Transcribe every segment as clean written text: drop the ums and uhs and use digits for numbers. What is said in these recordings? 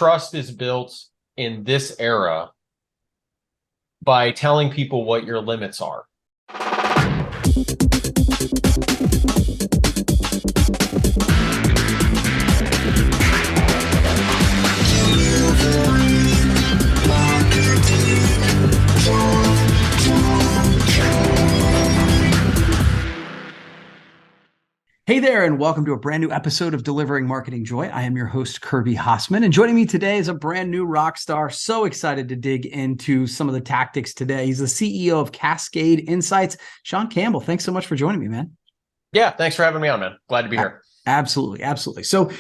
trust is built in this era by telling people what your limits are. Hey there, and welcome to a brand new episode of Delivering Marketing Joy. I am your host, Kirby Hassman, and joining me today is a brand new rock star. So excited to dig into some of the tactics today. He's the CEO of Cascade Insights, Sean Campbell. Thanks so much for joining me, man. Yeah, thanks for having me on, man. Glad to be here. Absolutely. So,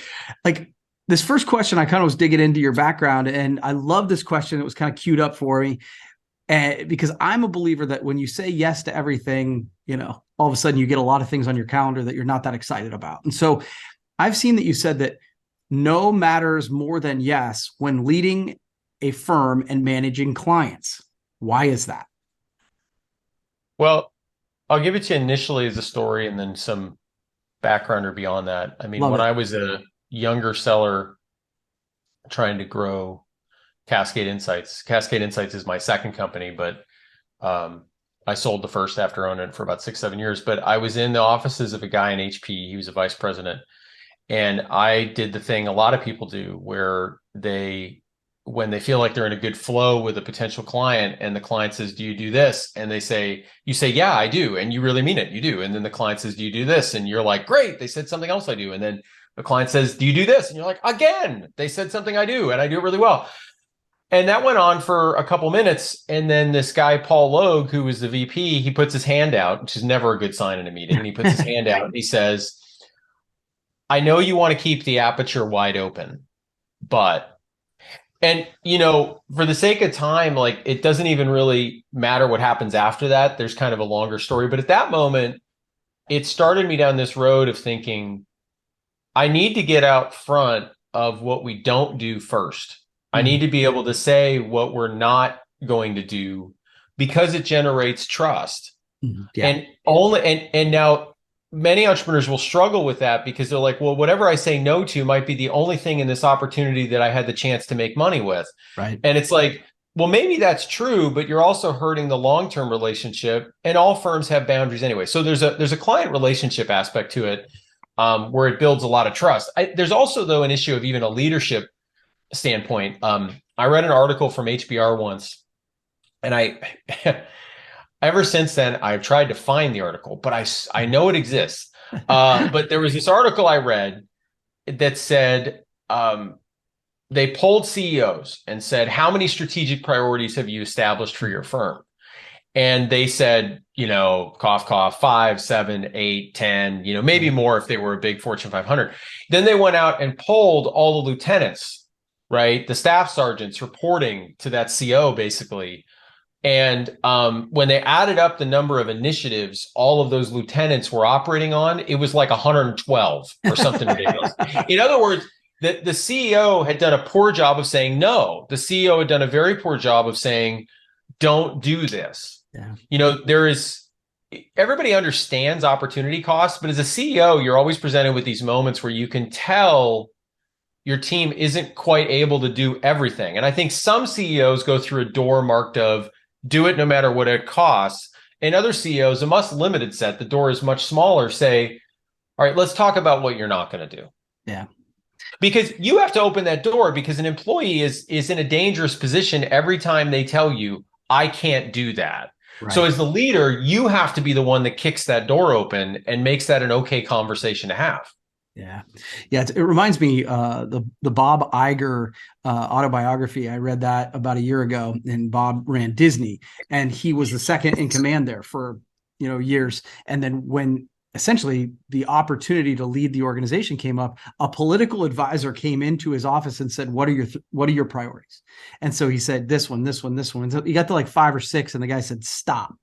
this first question, I kind of was digging into your background, and I love this question. It was kind of queued up for me. Because I'm a believer that when you say yes to everything, all of a sudden you get a lot of things on your calendar that you're not that excited about. And so I've seen that you said that no matters more than yes when leading a firm and managing clients. Why is that? Well, I'll give it to you initially as a story and then some background or beyond that. I mean, when I was a younger seller trying to grow Cascade Insights is my second company, but I sold the first after owning it for about 6-7 years. But I was in the offices of a guy in HP. He was a vice president. And I did the thing a lot of people do where when they feel like they're in a good flow with a potential client and the client says, do you do this? And you say, yeah, I do. And you really mean it. You do. And then the client says, do you do this? And you're like, great. They said something else I do. And then the client says, do you do this? And you're like, again, they said something I do, and I do it really well. And that went on for a couple minutes. And then this guy, Paul Logue, who was the VP, he puts his hand out, which is never a good sign in a meeting. And he puts his hand out and he says, I know you want to keep the aperture wide open, but, and for the sake of time, it doesn't even really matter what happens after that. There's kind of a longer story. But at that moment, it started me down this road of thinking, I need to get out front of what we don't do first. I need to be able to say what we're not going to do because it generates trust. Yeah. And now many entrepreneurs will struggle with that because they're like, well, whatever I say no to might be the only thing in this opportunity that I had the chance to make money with. Right. And it's like, well, maybe that's true, but you're also hurting the long-term relationship, and all firms have boundaries anyway. So there's a client relationship aspect to it where it builds a lot of trust. There's also, though, an issue of even a leadership standpoint. I read an article from HBR once, and I ever since then I've tried to find the article, but I know it exists. But there was this article I read that said they polled CEOs and said, how many strategic priorities have you established for your firm? And they said, cough, cough, 5, 7, 8, 10, maybe more if they were a big Fortune 500. Then they went out and polled all the lieutenants, right? The staff sergeants reporting to that CO basically. And when they added up the number of initiatives all of those lieutenants were operating on, it was like 112 or something ridiculous. In other words, the CEO had done a poor job of saying no. The CEO had done a very poor job of saying, don't do this. Yeah. Everybody understands opportunity costs, but as a CEO, you're always presented with these moments where you can tell your team isn't quite able to do everything. And I think some CEOs go through a door marked of do it no matter what it costs. And other CEOs, a much limited set, the door is much smaller, say, all right, let's talk about what you're not going to do. Yeah. Because you have to open that door, because an employee is in a dangerous position every time they tell you, I can't do that. Right. So as the leader, you have to be the one that kicks that door open and makes that an okay conversation to have. Yeah. It reminds me the Bob Iger autobiography. I read that about a year ago, and Bob ran Disney, and he was the second in command there for years. And then when essentially the opportunity to lead the organization came up, a political advisor came into his office and said, what are your priorities? And so he said, this one. And so he got to like 5 or 6, and the guy said, stop.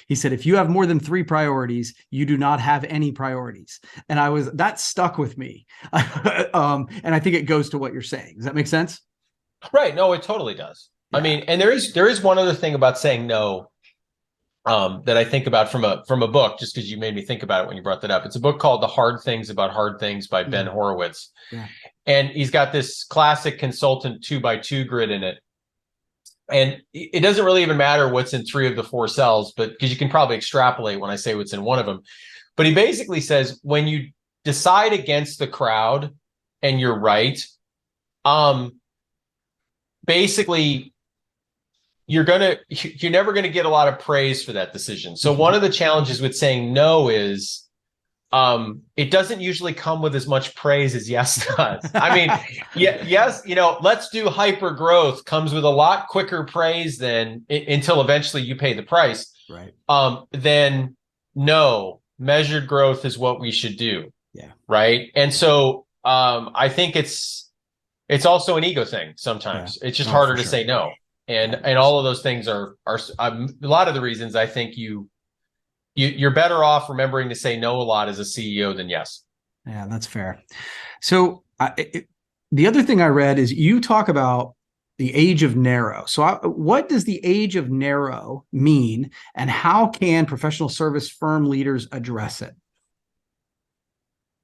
He said, if you have more than 3 priorities, you do not have any priorities. And that stuck with me. And I think it goes to what you're saying. Does that make sense? Right. No, it totally does. Yeah. I mean, and there is one other thing about saying no that I think about from a book, just because you made me think about it when you brought that up. It's a book called The Hard Things About Hard Things by Ben Horowitz. Yeah. And he's got this classic consultant 2x2 grid in it. And it doesn't really even matter what's in 3 of the 4 cells, but because you can probably extrapolate when I say what's in one of them. But he basically says, when you decide against the crowd and you're right, basically you're never going to get a lot of praise for that decision. So one of the challenges with saying no is, it doesn't usually come with as much praise as yes does. I mean, yes, let's do hyper growth comes with a lot quicker praise than until eventually you pay the price. Right. Then no, measured growth is what we should do. Yeah. Right. And so I think it's also an ego thing sometimes. Yeah. It's just harder to say no. And all of those things are a lot of the reasons I think you're better off remembering to say no a lot as a CEO than yes. Yeah, that's fair. So the other thing I read is you talk about the age of narrow. So what does the age of narrow mean, and how can professional service firm leaders address it?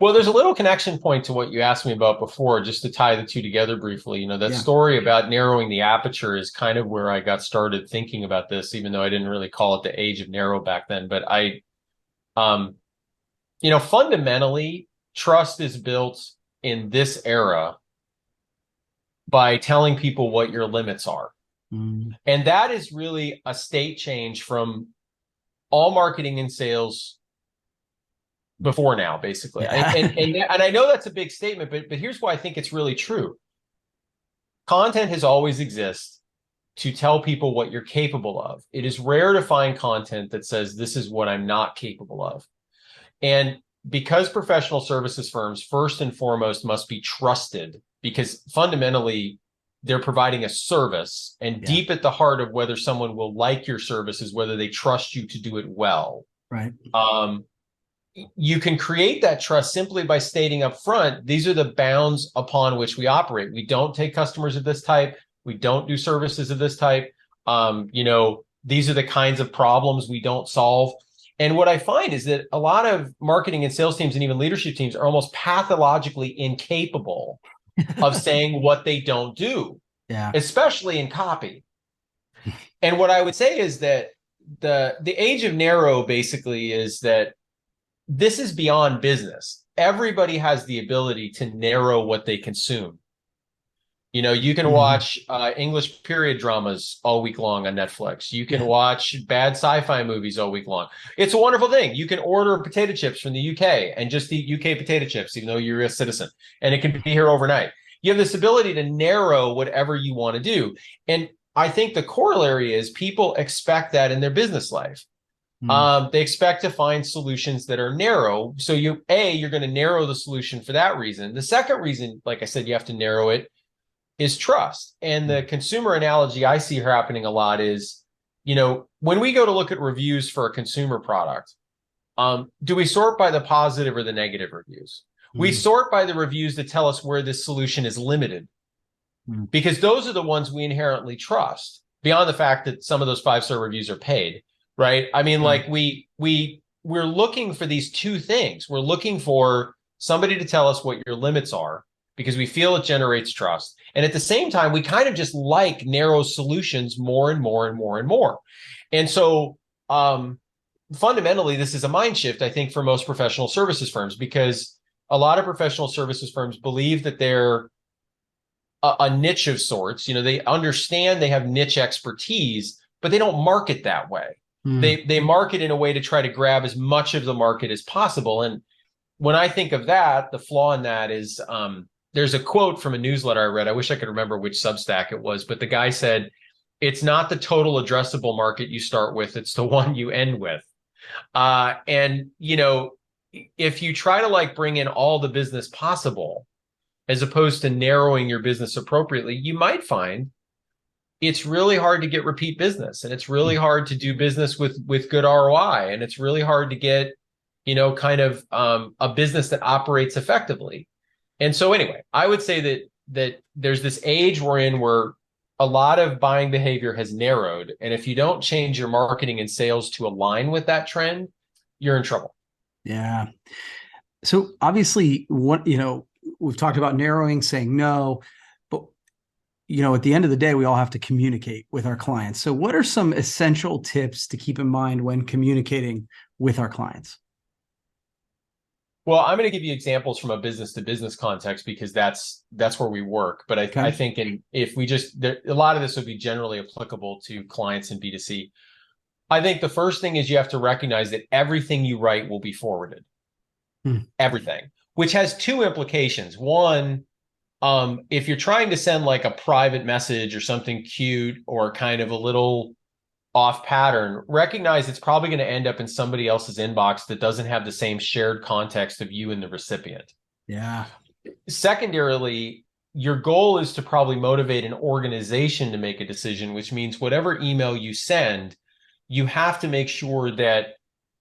Well, there's a little connection point to what you asked me about before, just to tie the two together briefly. That story about narrowing the aperture is kind of where I got started thinking about this, even though I didn't really call it the age of narrow back then. But fundamentally, trust is built in this era by telling people what your limits are. Mm. And that is really a state change from all marketing and sales before now, basically. Yeah. And I know that's a big statement, but here's why I think it's really true. Content has always existed to tell people what you're capable of. It is rare to find content that says this is what I'm not capable of. And because professional services firms, first and foremost, must be trusted, because fundamentally they're providing a service, and deep at the heart of whether someone will like your service is whether they trust you to do it well. Right. You can create that trust simply by stating up front, these are the bounds upon which we operate. We don't take customers of this type. We don't do services of this type. These are the kinds of problems we don't solve. And what I find is that a lot of marketing and sales teams and even leadership teams are almost pathologically incapable of saying what they don't do, especially in copy. And what I would say is that the age of narrow basically is that this is beyond business. Everybody has the ability to narrow what they consume. You can watch English period dramas all week long on Netflix. You can watch bad sci-fi movies all week long. It's a wonderful thing. You can order potato chips from the UK and just eat UK potato chips, even though you're a citizen, and it can be here overnight. You have this ability to narrow whatever you want to do. And I think the corollary is people expect that in their business life. They expect to find solutions that are narrow. So you're going to narrow the solution for that reason. The second reason, like I said, you have to narrow it is trust. And the consumer analogy I see happening a lot is, when we go to look at reviews for a consumer product, do we sort by the positive or the negative reviews? We sort by the reviews that tell us where this solution is limited, because those are the ones we inherently trust, beyond the fact that some of those 5-star reviews are paid. Right. I mean, like we're looking for these two things. We're looking for somebody to tell us what your limits are, because we feel it generates trust. And at the same time, we kind of just like narrow solutions more and more and more and more. And so fundamentally, this is a mind shift, I think, for most professional services firms, because a lot of professional services firms believe that they're a niche of sorts. They understand they have niche expertise, but they don't market that way. They market in a way to try to grab as much of the market as possible. And when I think of that, the flaw in that is there's a quote from a newsletter I read. I wish I could remember which Substack it was, but the guy said, it's not the total addressable market you start with, it's the one you end with. And if you try to bring in all the business possible, as opposed to narrowing your business appropriately, you might find it's really hard to get repeat business, and it's really hard to do business with good ROI, and it's really hard to get, a business that operates effectively. And so anyway, I would say that there's this age we're in where a lot of buying behavior has narrowed, and if you don't change your marketing and sales to align with that trend, you're in trouble. Yeah. So obviously, we've talked about narrowing, saying no, but at the end of the day, we all have to communicate with our clients. So what are some essential tips to keep in mind when communicating with our clients? Well, I'm going to give you examples from a business to business context because that's where we work. But I think if we a lot of this would be generally applicable to clients in B2C. I think the first thing is you have to recognize that everything you write will be forwarded. Everything, which has two implications. One, if you're trying to send like a private message or something cute or kind of a little off pattern, recognize it's probably going to end up in somebody else's inbox that doesn't have the same shared context of you and the recipient. Yeah. Secondarily, your goal is to probably motivate an organization to make a decision, which means whatever email you send, you have to make sure that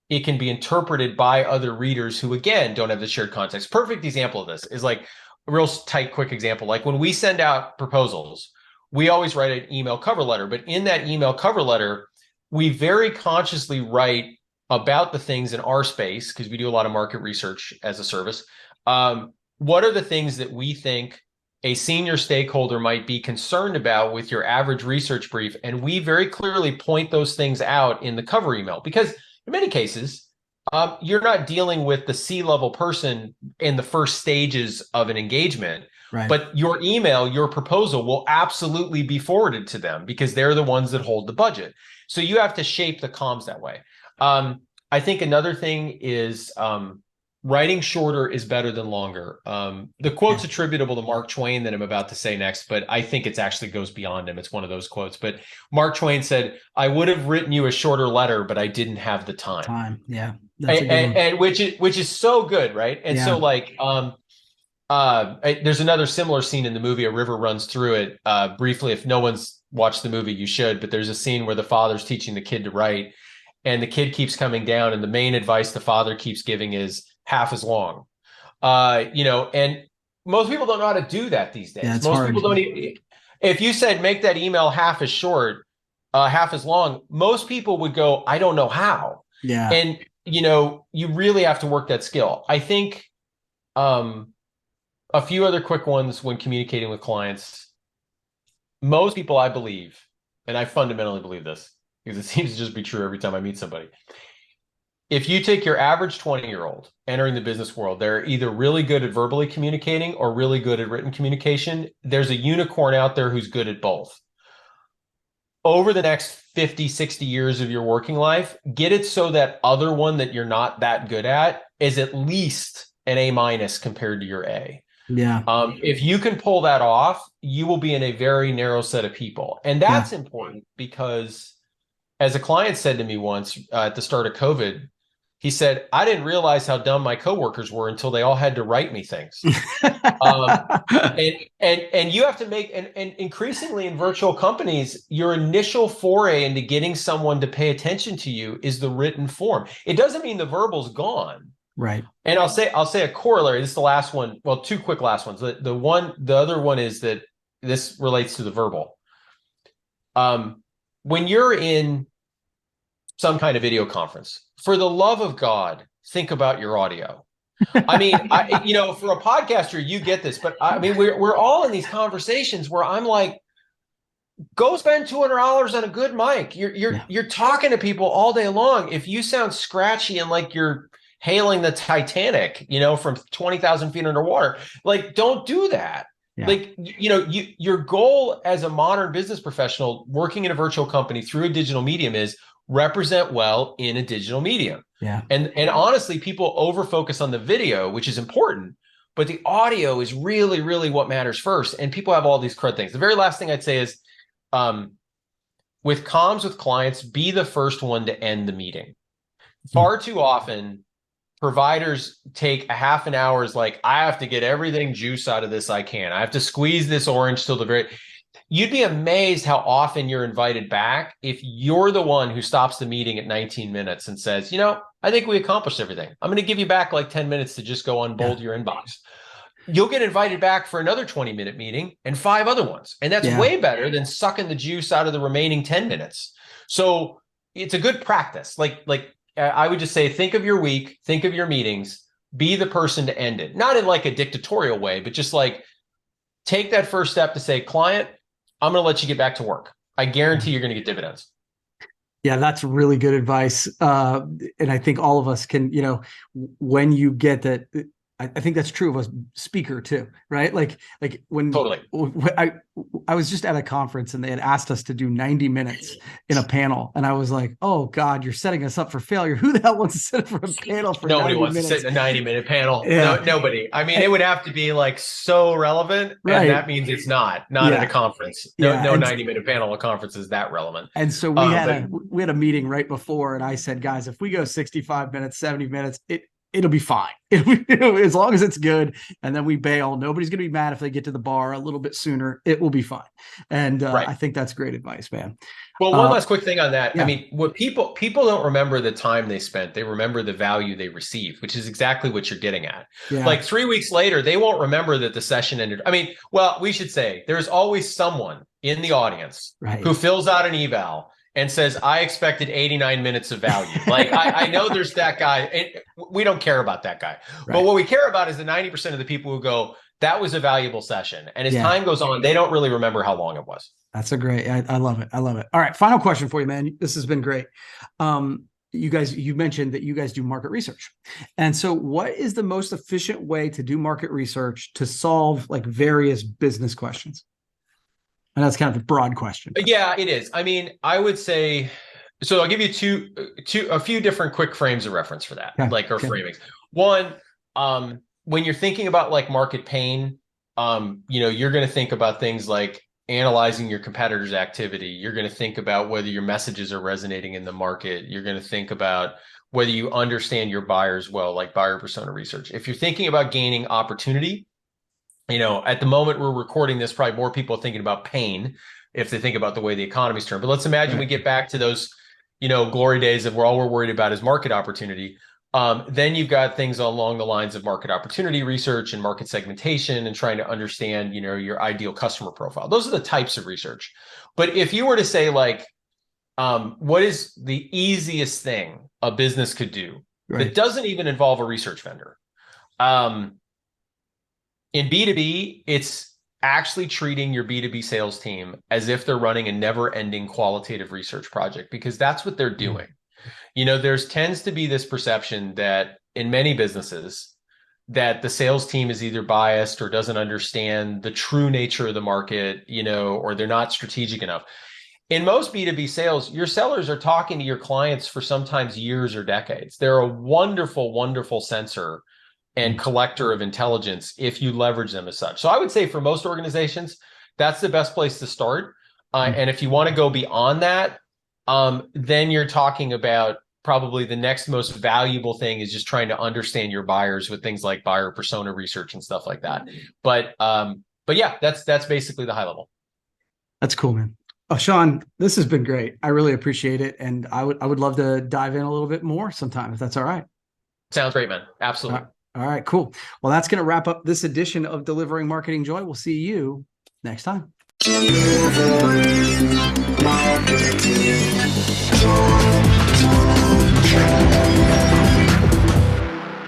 it can be interpreted by other readers who, again, don't have the shared context. Perfect example of this is like a real tight, quick example. Like when we send out proposals, we always write an email cover letter, but in that email cover letter, we very consciously write about the things in our space, because we do a lot of market research as a service. What are the things that we think a senior stakeholder might be concerned about with your average research brief? And we very clearly point those things out in the cover email, because in many cases, you're not dealing with the C-level person in the first stages of an engagement. Right. But your email, your proposal will absolutely be forwarded to them because they're the ones that hold the budget. So you have to shape the comms that way. I think another thing is writing shorter is better than longer. The quote's attributable to Mark Twain that I'm about to say next, but I think it actually goes beyond him. It's one of those quotes. But Mark Twain said, "I would have written you a shorter letter, but I didn't have the time." Yeah. That's a good one. And which is so good, right? And so like there's another similar scene in the movie, A River Runs Through It. Briefly, if no one's watched the movie, you should, but there's a scene where the father's teaching the kid to write, and the kid keeps coming down, and the main advice the father keeps giving is half as long. And most people don't know how to do that these days. Most hard. People don't if you said make that email half as short, half as long, most people would go, I don't know how. Yeah. And you really have to work that skill. I think a few other quick ones when communicating with clients. Most people, I believe, and I fundamentally believe this because it seems to just be true every time I meet somebody. If you take your average 20-year-old entering the business world, they're either really good at verbally communicating or really good at written communication. There's a unicorn out there who's good at both. Over the next 50, 60 years of your working life, get it so that other one that you're not that good at is at least an A- compared to your A. Yeah. If you can pull that off, you will be in a very narrow set of people. And that's important because, as a client said to me once at the start of COVID, he said, I didn't realize how dumb my coworkers were until they all had to write me things. And you have to make, and increasingly in virtual companies, your initial foray into getting someone to pay attention to you is the written form. It doesn't mean the verbal's gone. Right. And I'll say a corollary. This is the last one. Well, two quick last ones. The other one is that this relates to the verbal. When you're in some kind of video conference, for the love of God, think about your audio. I mean, for a podcaster, you get this, but I mean, we're all in these conversations where I'm like, go spend $200 on a good mic. You're talking to people all day long. If you sound scratchy and like you're hailing the Titanic, from 20,000 feet underwater, like, don't do that. Yeah. Like, your goal as a modern business professional working in a virtual company through a digital medium is represent well in a digital medium. Yeah. And honestly, people over-focus on the video, which is important, but the audio is really, really what matters first. And people have all these crud things. The very last thing I'd say is, with comms with clients, be the first one to end the meeting. Far too often, providers take a half an hour is like, I have to get everything juice out of this I can. I have to squeeze this orange till the very... You'd be amazed how often you're invited back if you're the one who stops the meeting at 19 minutes and says, I think we accomplished everything. I'm going to give you back like 10 minutes to just go unbolt your inbox. You'll get invited back for another 20-minute meeting and 5 other ones. And that's way better than sucking the juice out of the remaining 10 minutes. So it's a good practice. Like I would just say, think of your week, think of your meetings, be the person to end it. Not in like a dictatorial way, but just like take that first step to say, client, I'm going to let you get back to work. I guarantee you're going to get dividends. Yeah, that's really good advice. And I think all of us can, when you get that, I think that's true of a speaker too, right? Like when Totally. I was just at a conference and they had asked us to do 90 minutes in a panel. And I was like, oh God, you're setting us up for failure. Who the hell wants to sit for a panel for Nobody 90 wants minutes? to sit in a 90-minute panel. Yeah. No, nobody. I mean, it would have to be like so relevant. Right. And that means it's not at a conference. No 90-minute panel at a conference is that relevant. And so we had a meeting right before, and I said, guys, if we go 65 minutes, 70 minutes, it'll be fine. As long as it's good. And then we bail. Nobody's going to be mad if they get to the bar a little bit sooner. It will be fine. And I think that's great advice, man. Well, one last quick thing on that. Yeah. I mean, what people don't remember the time they spent. They remember the value they received, which is exactly what you're getting at. Yeah. Like 3 weeks later, they won't remember that the session ended. I mean, well, we should say there's always someone in the audience who fills out an eval and says, I expected 89 minutes of value. Like, I know there's that guy. And we don't care about that guy. Right. But what we care about is the 90% of the people who go, that was a valuable session. And as time goes on, they don't really remember how long it was. That's a great, I love it. I love it. All right. Final question for you, man. This has been great. You mentioned that you guys do market research. And so what is the most efficient way to do market research to solve like various business questions? And that's kind of a broad question. Yeah, it is. I mean, I would say, so I'll give you a few different quick frames of reference for that, framings. One, when you're thinking about like market pain, you're going to think about things like analyzing your competitors' activity. You're going to think about whether your messages are resonating in the market. You're going to think about whether you understand your buyers well, like buyer persona research. If you're thinking about gaining opportunity, at the moment we're recording this, probably more people are thinking about pain if they think about the way the economy's turned. But let's imagine we get back to those, glory days of where all we're worried about is market opportunity. Then you've got things along the lines of market opportunity research and market segmentation and trying to understand, your ideal customer profile. Those are the types of research. But if you were to say like, what is the easiest thing a business could do that doesn't even involve a research vendor? In B2B, it's actually treating your B2B sales team as if they're running a never-ending qualitative research project, because that's what they're doing. There's tends to be this perception that in many businesses that the sales team is either biased or doesn't understand the true nature of the market, or they're not strategic enough. In most B2B sales, your sellers are talking to your clients for sometimes years or decades. They're a wonderful, wonderful sensor and collector of intelligence if you leverage them as such. So I would say for most organizations, that's the best place to start. And if you want to go beyond that, then you're talking about probably the next most valuable thing is just trying to understand your buyers with things like buyer persona research and stuff like that. But yeah, that's basically the high level. That's cool, man. Oh, Sean, this has been great. I really appreciate it. And I would love to dive in a little bit more sometime, if that's all right. Sounds great, man. Absolutely. All right, cool. Well, that's going to wrap up this edition of Delivering Marketing Joy. We'll see you next time. Delivering Marketing Joy.